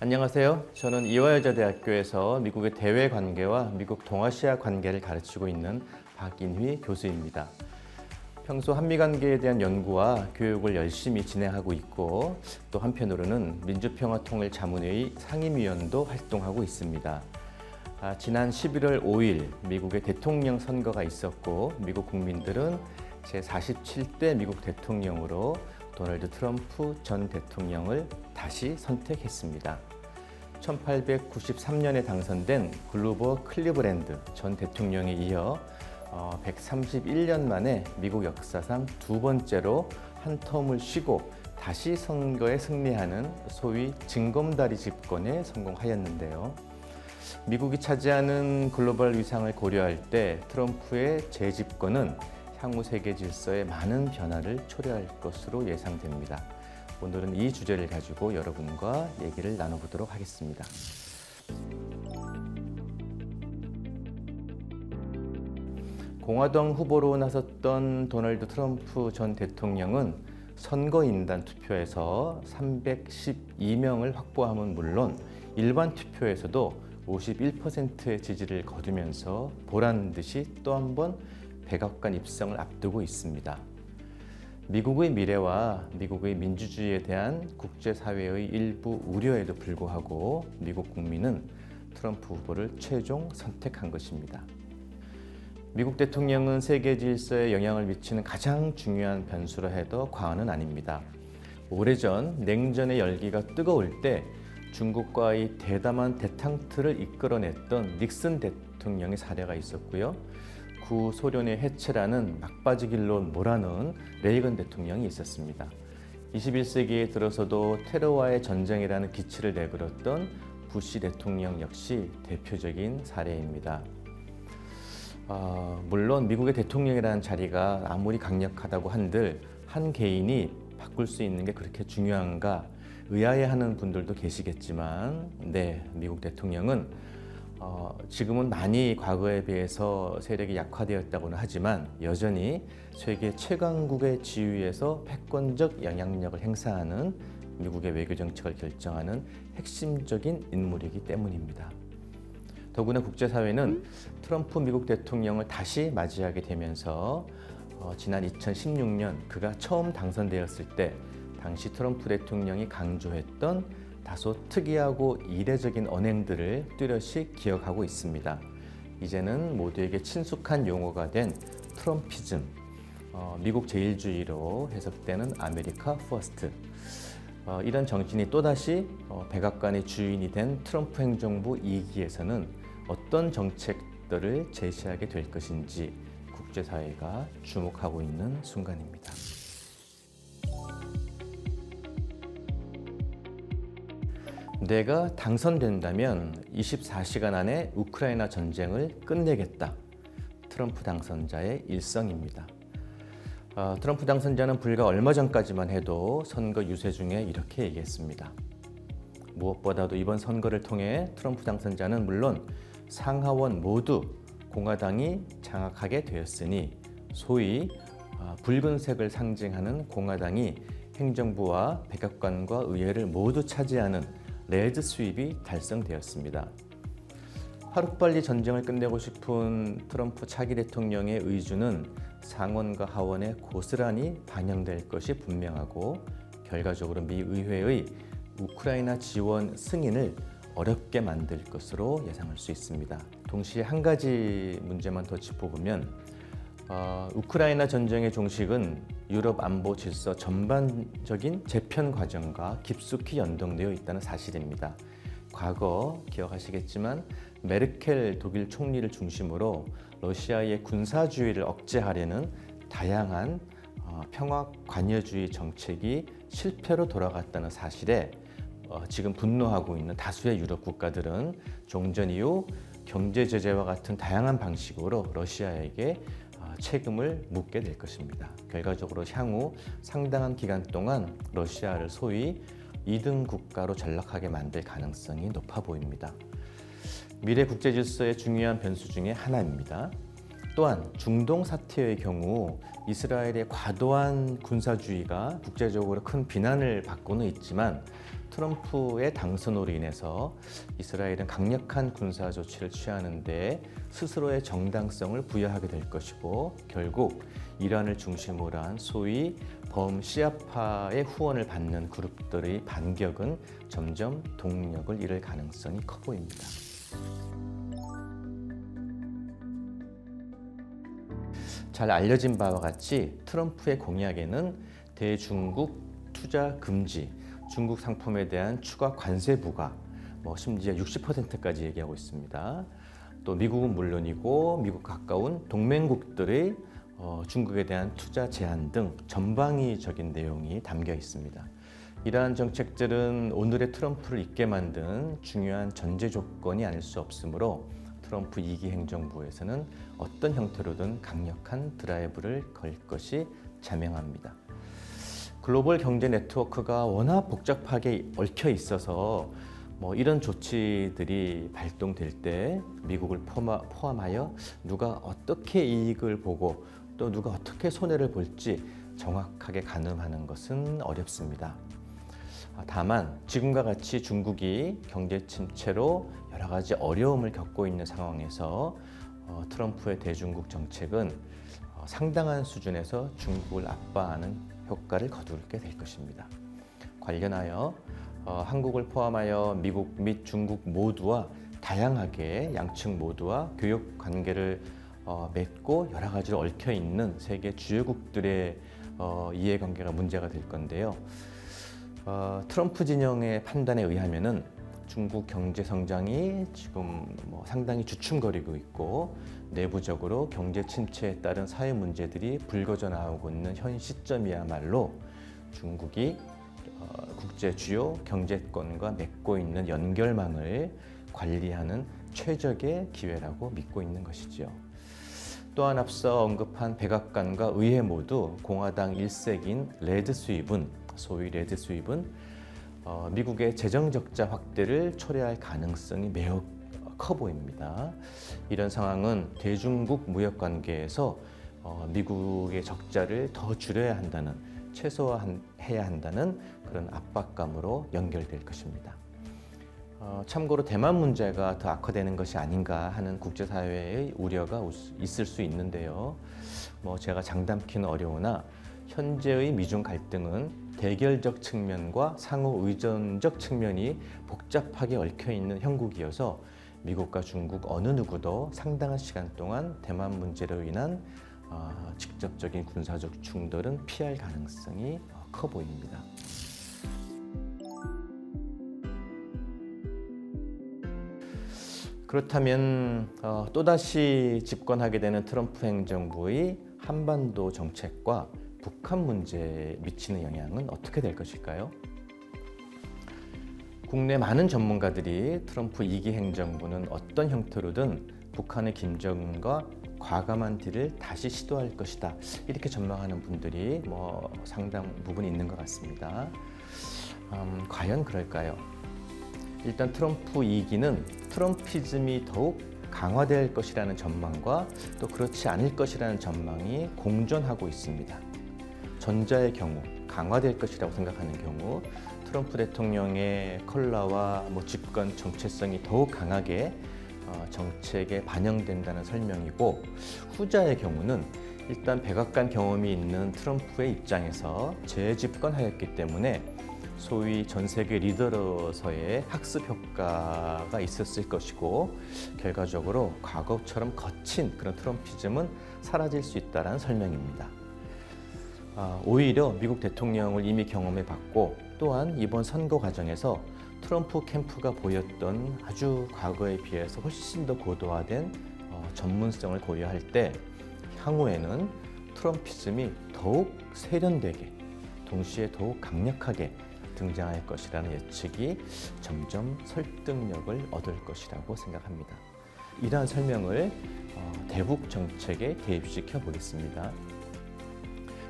안녕하세요. 저는 이화여자대학교에서 미국의 대외 관계와 미국 동아시아 관계를 가르치고 있는 박인휘 교수입니다. 평소 한미 관계에 대한 연구와 교육을 열심히 진행하고 있고 또 한편으로는 민주평화통일자문회의 상임위원도 활동하고 있습니다. 지난 11월 5일 미국의 대통령 선거가 있었고 미국 국민들은 제47대 미국 대통령으로 도널드 트럼프 전 대통령을 다시 선택했습니다. 1893년에 당선된 글로버 클리브랜드 전 대통령에 이어 131년 만에 미국 역사상 두 번째로 한 텀을 쉬고 다시 선거에 승리하는 소위 징검다리 집권에 성공하였는데요. 미국이 차지하는 글로벌 위상을 고려할 때 트럼프의 재집권은 향후 세계 질서에 많은 변화를 초래할 것으로 예상됩니다. 오늘은 이 주제를 가지고 여러분과 얘기를 나눠보도록 하겠습니다. 공화당 후보로 나섰던 도널드 트럼프 전 대통령은 선거인단 투표에서 312명을 확보함은 물론 일반 투표에서도 51%의 지지를 거두면서 보란듯이 또 한 번 백악관 입성을 앞두고 있습니다. 미국의 미래와 미국의 민주주의에 대한 국제사회의 일부 우려에도 불구하고 미국 국민은 트럼프 후보를 최종 선택한 것입니다. 미국 대통령은 세계 질서에 영향을 미치는 가장 중요한 변수라 해도 과언은 아닙니다. 오래전 냉전의 열기가 뜨거울 때 중국과의 대담한 대탕트를 이끌어냈던 닉슨 대통령의 사례가 있었고요. 구소련의 해체라는 막바지 길로 몰아넣은 레이건 대통령이 있었습니다. 21세기에 들어서도 테러와의 전쟁이라는 기치를 내걸었던 부시 대통령 역시 대표적인 사례입니다. 물론 미국의 대통령이라는 자리가 아무리 강력하다고 한들 한 개인이 바꿀 수 있는 게 그렇게 중요한가 의아해하는 분들도 계시겠지만 미국 대통령은 지금은 많이 과거에 비해서 세력이 약화되었다고는 하지만 여전히 세계 최강국의 지위에서 패권적 영향력을 행사하는 미국의 외교 정책을 결정하는 핵심적인 인물이기 때문입니다. 더구나 국제사회는 트럼프 미국 대통령을 다시 맞이하게 되면서 지난 2016년 그가 처음 당선되었을 때 당시 트럼프 대통령이 강조했던 다소 특이하고 이례적인 언행들을 뚜렷이 기억하고 있습니다. 이제는 모두에게 친숙한 용어가 된 트럼피즘, 미국 제일주의로 해석되는 아메리카 퍼스트. 이런 정신이 또다시 백악관의 주인이 된 트럼프 행정부 2기에서는 어떤 정책들을 제시하게 될 것인지 국제사회가 주목하고 있는 순간입니다. 내가 당선된다면 24시간 안에 우크라이나 전쟁을 끝내겠다. 트럼프 당선자의 일성입니다. 트럼프 당선자는 불과 얼마 전까지만 해도 선거 유세 중에 이렇게 얘기했습니다. 무엇보다도 이번 선거를 통해 트럼프 당선자는 물론 상하원 모두 공화당이 장악하게 되었으니 소위 붉은색을 상징하는 공화당이 행정부와 백악관과 의회를 모두 차지하는 레드 스윕이 달성되었습니다. 하루빨리 전쟁을 끝내고 싶은 트럼프 차기 대통령의 의주는 상원과 하원에 고스란히 반영될 것이 분명하고 결과적으로 미 의회의 우크라이나 지원 승인을 어렵게 만들 것으로 예상할 수 있습니다. 동시에 한 가지 문제만 더 짚어보면 우크라이나 전쟁의 종식은 유럽 안보 질서 전반적인 재편 과정과 깊숙이 연동되어 있다는 사실입니다. 과거 기억하시겠지만 메르켈 독일 총리를 중심으로 러시아의 군사주의를 억제하려는 다양한 평화 관여주의 정책이 실패로 돌아갔다는 사실에 지금 분노하고 있는 다수의 유럽 국가들은 종전 이후 경제 제재와 같은 다양한 방식으로 러시아에게 책임을 묻게 될 것입니다. 결과적으로 향후 상당한 기간 동안 러시아를 소위 2등 국가로 전락하게 만들 가능성이 높아 보입니다. 미래 국제 질서의 중요한 변수 중에 하나입니다. 또한 중동 사태의 경우 이스라엘의 과도한 군사주의가 국제적으로 큰 비난을 받고는 있지만 트럼프의 당선으로 인해서 이스라엘은 강력한 군사 조치를 취하는 데 스스로의 정당성을 부여하게 될 것이고 결국 이란을 중심으로 한 소위 범시아파의 후원을 받는 그룹들의 반격은 점점 동력을 잃을 가능성이 커 보입니다. 잘 알려진 바와 같이 트럼프의 공약에는 대중국 투자 금지, 중국 상품에 대한 추가 관세 부과, 심지어 60%까지 얘기하고 있습니다. 또 미국은 물론이고 미국 가까운 동맹국들의 중국에 대한 투자 제한 등 전방위적인 내용이 담겨 있습니다. 이러한 정책들은 오늘의 트럼프를 있게 만든 중요한 전제 조건이 아닐 수 없으므로 트럼프 2기 행정부에서는 어떤 형태로든 강력한 드라이브를 걸 것이 자명합니다. 글로벌 경제 네트워크가 워낙 복잡하게 얽혀 있어서 이런 조치들이 발동될 때 미국을 포함하여 누가 어떻게 이익을 보고 또 누가 어떻게 손해를 볼지 정확하게 가늠하는 것은 어렵습니다. 다만 지금과 같이 중국이 경제 침체로 여러 가지 어려움을 겪고 있는 상황에서 트럼프의 대중국 정책은 상당한 수준에서 중국을 압박하는 효과를 거두게 될 것입니다. 관련하여 한국을 포함하여 미국 및 중국 모두와 다양하게 양측 모두와 교역 관계를 맺고 여러 가지로 얽혀 있는 세계 주요국들의 이해관계가 문제가 될 건데요. 트럼프 진영의 판단에 의하면은 중국 경제 성장이 지금 상당히 주춤거리고 있고 내부적으로 경제 침체에 따른 사회 문제들이 불거져 나오고 있는 현 시점이야말로 중국이 국제 주요 경제권과 맺고 있는 연결망을 관리하는 최적의 기회라고 믿고 있는 것이지요. 또한 앞서 언급한 백악관과 의회 모두 공화당 일색인 레드 수입은 소위 레드 수입은 미국의 재정 적자 확대를 초래할 가능성이 매우 커 보입니다. 이런 상황은 대중국 무역 관계에서 미국의 적자를 더 줄여야 한다는, 최소화해야 한다는 그런 압박감으로 연결될 것입니다. 참고로 대만 문제가 더 악화되는 것이 아닌가 하는 국제사회의 우려가 있을 수 있는데요. 제가 장담키는 어려우나 현재의 미중 갈등은 대결적 측면과 상호 의존적 측면이 복잡하게 얽혀 있는 형국이어서 미국과 중국 어느 누구도 상당한 시간 동안 대만 문제로 인한 직접적인 군사적 충돌은 피할 가능성이 커 보입니다. 그렇다면 또다시 집권하게 되는 트럼프 행정부의 한반도 정책과 북한 문제에 미치는 영향은 어떻게 될 것일까요? 국내 많은 전문가들이 트럼프 2기 행정부는 어떤 형태로든 북한의 김정은과 과감한 딜을 다시 시도할 것이다, 이렇게 전망하는 분들이 상당 부분 있는 것 같습니다. 과연 그럴까요? 일단 트럼프 2기는 트럼피즘이 더욱 강화될 것이라는 전망과 또 그렇지 않을 것이라는 전망이 공존하고 있습니다. 전자의 경우, 강화될 것이라고 생각하는 경우 트럼프 대통령의 컬러와 집권 정체성이 더욱 강하게 정책에 반영된다는 설명이고, 후자의 경우는 일단 백악관 경험이 있는 트럼프의 입장에서 재집권하였기 때문에 소위 전 세계 리더로서의 학습 효과가 있었을 것이고 결과적으로 과거처럼 거친 그런 트럼피즘은 사라질 수 있다는 설명입니다. 오히려 미국 대통령을 이미 경험해 봤고 또한 이번 선거 과정에서 트럼프 캠프가 보였던 아주 과거에 비해서 훨씬 더 고도화된 전문성을 고려할 때 향후에는 트럼피즘이 더욱 세련되게 동시에 더욱 강력하게 등장할 것이라는 예측이 점점 설득력을 얻을 것이라고 생각합니다. 이러한 설명을 대북 정책에 대입시켜 보겠습니다.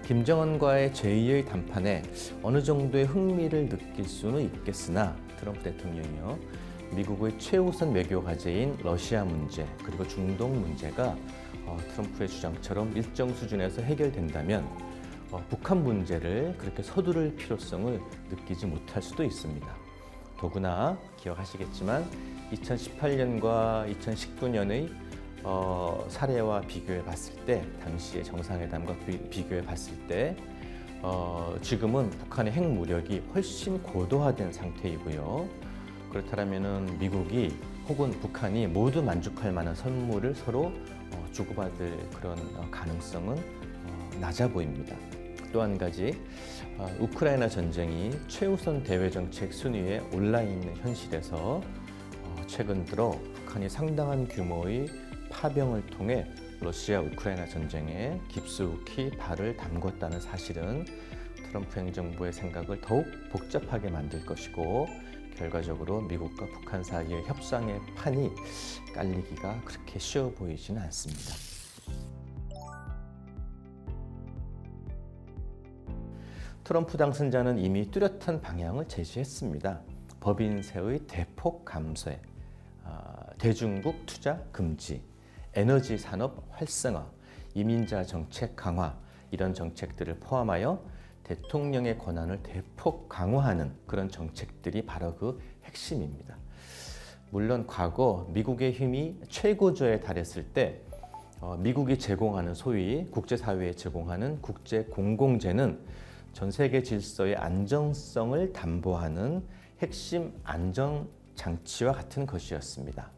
김정은과의 제2의談判에 어느 정도의 흥미를 느낄 수는 있겠으나 트럼프 대통령이요, 미국의 최우선 외교 과제인 러시아 문제 그리고 중동 문제가 트럼프의 주장처럼 일정 수준에서 해결된다면 북한 문제를 그렇게 서두를 필요성을 느끼지 못할 수도 있습니다. 더구나 기억하시겠지만 2018년과 2019년의 사례와 비교해 봤을 때, 당시의 정상회담과 비교해 봤을 때 지금은 북한의 핵무력이 훨씬 고도화된 상태이고요. 그렇다면 미국이 혹은 북한이 모두 만족할 만한 선물을 서로 주고받을 그런 가능성은 낮아 보입니다. 또 한 가지, 우크라이나 전쟁이 최우선 대외 정책 순위에 올라 있는 현실에서 최근 들어 북한이 상당한 규모의 파병을 통해 러시아 우크라이나 전쟁에 깊숙이 발을 담궜다는 사실은 트럼프 행정부의 생각을 더욱 복잡하게 만들 것이고, 결과적으로 미국과 북한 사이의 협상의 판이 깔리기가 그렇게 쉬워 보이지는 않습니다. 트럼프 당선자는 이미 뚜렷한 방향을 제시했습니다. 법인세의 대폭 감세, 대중국 투자 금지, 에너지 산업 활성화, 이민자 정책 강화, 이런 정책들을 포함하여 대통령의 권한을 대폭 강화하는 그런 정책들이 바로 그 핵심입니다. 물론 과거 미국의 힘이 최고조에 달했을 때 미국이 제공하는, 소위 국제사회에 제공하는 국제 공공재는 전 세계 질서의 안정성을 담보하는 핵심 안정장치와 같은 것이었습니다.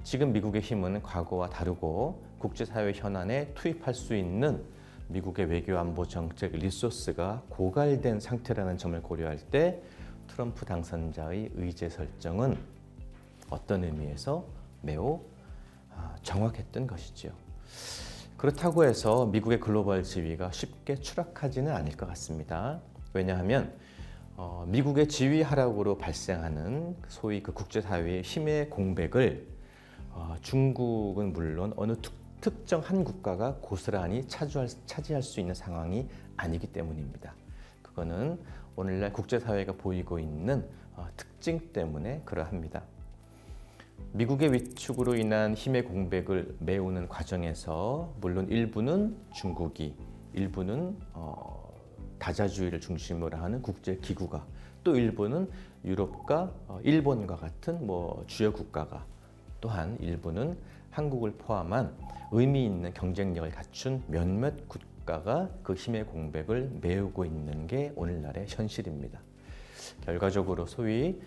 지금 미국의 힘은 과거와 다르고 국제사회 현안에 투입할 수 있는 미국의 외교안보 정책 리소스가 고갈된 상태라는 점을 고려할 때 트럼프 당선자의 의제 설정은 어떤 의미에서 매우 정확했던 것이지요. 그렇다고 해서 미국의 글로벌 지위가 쉽게 추락하지는 않을 것 같습니다. 왜냐하면 미국의 지위 하락으로 발생하는 소위 그 국제사회의 힘의 공백을 중국은 물론 어느 특정 한 국가가 고스란히 차지할 수 있는 상황이 아니기 때문입니다. 그거는 오늘날 국제사회가 보이고 있는 특징 때문에 그러합니다. 미국의 위축으로 인한 힘의 공백을 메우는 과정에서 물론 일부는 중국이, 일부는 다자주의를 중심으로 하는 국제기구가, 또 일부는 유럽과 일본과 같은 주요 국가가, 또한 일부는 한국을 포함한 의미 있는 경쟁력을 갖춘 몇몇 국가가 그 힘의 공백을 메우고 있는 게 오늘날의 현실입니다. 결과적으로 소위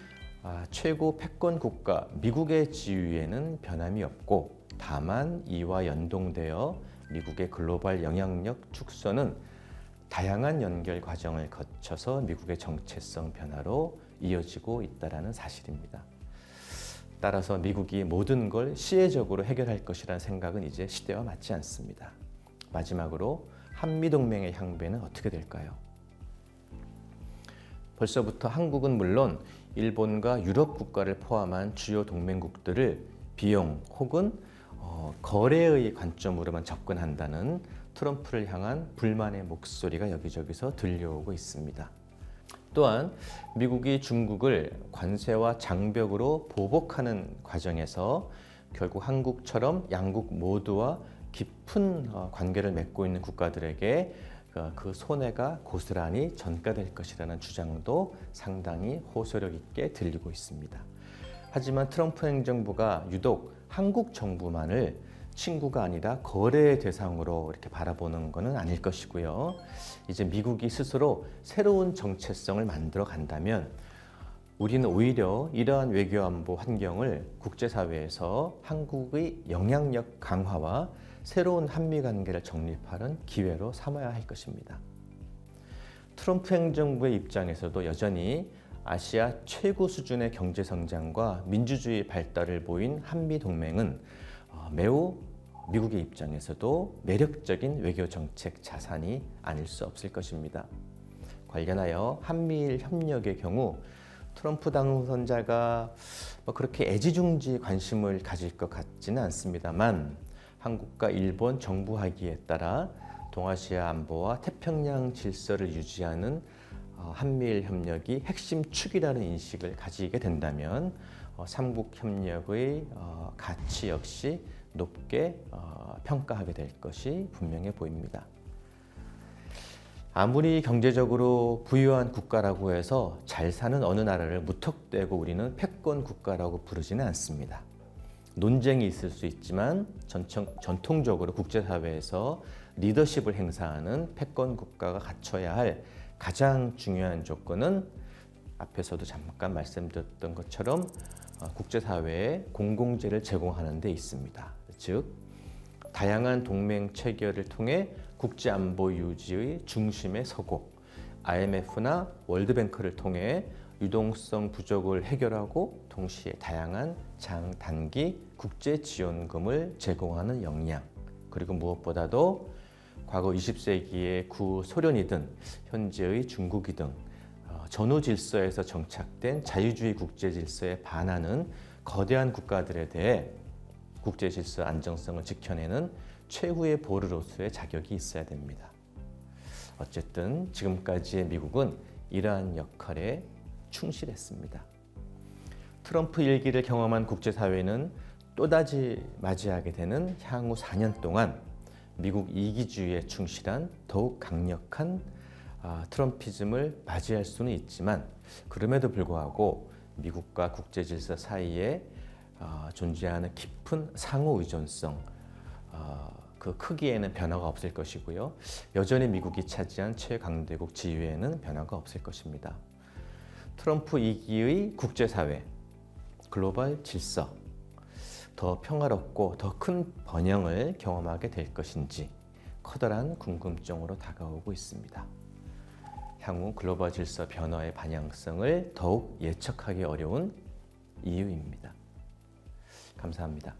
최고 패권 국가 미국의 지위에는 변함이 없고, 다만 이와 연동되어 미국의 글로벌 영향력 축소는 다양한 연결 과정을 거쳐서 미국의 정체성 변화로 이어지고 있다는 사실입니다. 따라서 미국이 모든 걸 시혜적으로 해결할 것이라는 생각은 이제 시대와 맞지 않습니다. 마지막으로 한미동맹의 향배는 어떻게 될까요? 벌써부터 한국은 물론 일본과 유럽 국가를 포함한 주요 동맹국들을 비용 혹은 거래의 관점으로만 접근한다는 트럼프를 향한 불만의 목소리가 여기저기서 들려오고 있습니다. 또한 미국이 중국을 관세와 장벽으로 보복하는 과정에서 결국 한국처럼 양국 모두와 깊은 관계를 맺고 있는 국가들에게 그 손해가 고스란히 전가될 것이라는 주장도 상당히 호소력 있게 들리고 있습니다. 하지만 트럼프 행정부가 유독 한국 정부만을 친구가 아니라 거래의 대상으로 이렇게 바라보는 것은 아닐 것이고요. 이제 미국이 스스로 새로운 정체성을 만들어 간다면 우리는 오히려 이러한 외교안보 환경을 국제사회에서 한국의 영향력 강화와 새로운 한미관계를 정립하는 기회로 삼아야 할 것입니다. 트럼프 행정부의 입장에서도 여전히 아시아 최고 수준의 경제성장과 민주주의 발달을 보인 한미동맹은 매우 미국의 입장에서도 매력적인 외교정책 자산이 아닐 수 없을 것입니다. 관련하여 한미일 협력의 경우 트럼프 당선자가 그렇게 애지중지 관심을 가질 것 같지는 않습니다만, 한국과 일본 정부 합의에 따라 동아시아 안보와 태평양 질서를 유지하는 한미일 협력이 핵심 축이라는 인식을 가지게 된다면 삼국 협력의 가치 역시 높게 평가하게 될 것이 분명해 보입니다. 아무리 경제적으로 부유한 국가라고 해서 잘 사는 어느 나라를 무턱대고 우리는 패권 국가라고 부르지는 않습니다. 논쟁이 있을 수 있지만 전통적으로 국제사회에서 리더십을 행사하는 패권 국가가 갖춰야 할 가장 중요한 조건은 앞에서도 잠깐 말씀드렸던 것처럼 국제사회에 공공재를 제공하는 데 있습니다. 즉 다양한 동맹 체결을 통해 국제안보 유지의 중심에 서고 IMF나 월드뱅크를 통해 유동성 부족을 해결하고 동시에 다양한 장단기 국제 지원금을 제공하는 역량, 그리고 무엇보다도 과거 20세기의 구소련이든 현재의 중국이든 전후 질서에서 정착된 자유주의 국제 질서에 반하는 거대한 국가들에 대해 국제 질서 안정성을 지켜내는 최후의 보루로서의 자격이 있어야 됩니다. 어쨌든 지금까지의 미국은 이러한 역할에 충실했습니다. 트럼프 일기를 경험한 국제사회는 또다시 맞이하게 되는 향후 4년 동안 미국 이기주의에 충실한 더욱 강력한 트럼피즘을 맞이할 수는 있지만, 그럼에도 불구하고 미국과 국제질서 사이에 존재하는 깊은 상호 의존성, 그 크기에는 변화가 없을 것이고요. 여전히 미국이 차지한 최강대국 지위에는 변화가 없을 것입니다. 트럼프 2기의 국제사회, 글로벌 질서, 더 평화롭고 더 큰 번영을 경험하게 될 것인지 커다란 궁금증으로 다가오고 있습니다. 향후 글로벌 질서 변화의 방향성을 더욱 예측하기 어려운 이유입니다. 감사합니다.